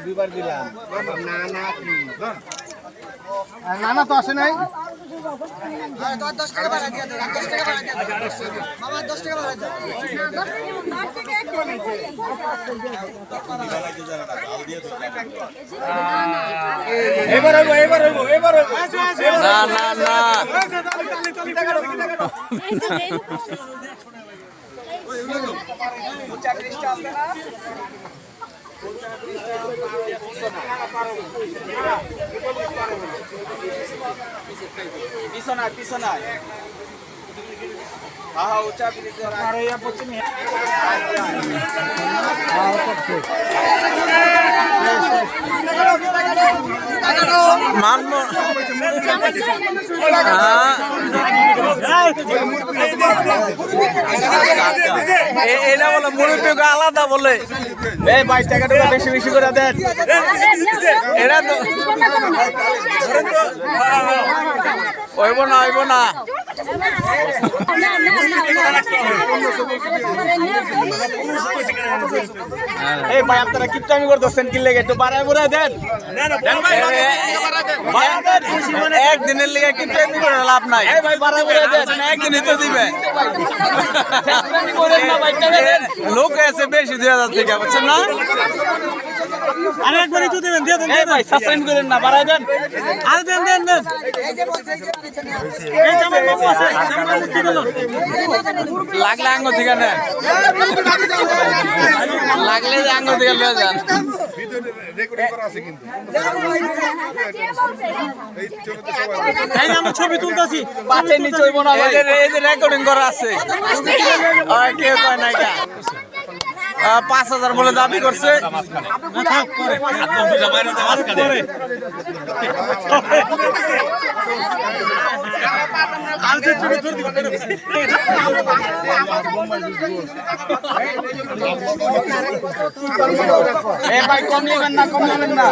দুইবার দিলাম নানা তো আসে নাই। 10 টাকা বাড়াই দিয়ে 10 টাকা বাড়াই দিয়ে মামা 10 টাকা বাড়াই দাও। এবার না না না পিছনায় পিছনায় উঁচা মানব এটা বলে মুরব্বী আলাদা বলে এই 22 টাকা বেশি বেশি করে দেন। এটা তো হইব না হইব না। এই ভাই আপনারা কিপটামি করতেছেন কি লেগে একটু বাড়ায় বুড়ায় দেন। একদিনের লিগে কিন্তু লাভ নাই। এই ভাই বাড়ায় বুড়ায় দেন। একদিনই তো দিবে লোক এসে বেশি 2000 থেকে বুঝছেন না। আরেকবারই তো দেবেন দিয়ে দেন। এই ভাই সাবস্ক্রাইব করেন না বাড়ায় দেন। আরে দেন দেন দেন। এই জামাই বাবু আছে জামাই কি দিল লাগলে আঙ্গ থেকে নেন, লাগলে আঙ্গ থেকে লয়ে যান। এই যে আমরা ছবি তুলতাছি পাঁচের নিচে হইব না ভাই। এই যে রেকর্ডিং করা আছে কেউ কয় নাই কা 5000 বলে দাবি করছে। এই ভাই কম নেবেন না কম নেবেন না।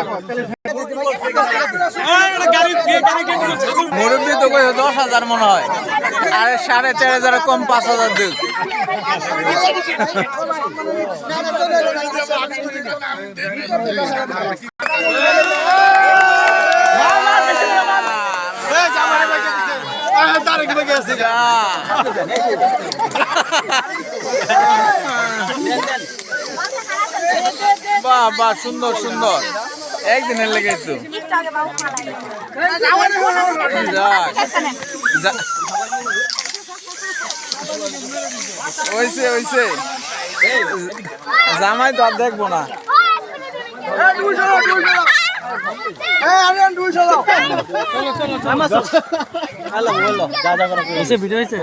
মুরব্বী তো কই 10,000 মনে হয়, আরে 4500 কম 5000 দিক। বাহ বাহ সুন্দর সুন্দর একদিনের লেগে তো ওইছে ওইছে জামাই তো আর দেখবো না। ভিডিও হয়েছে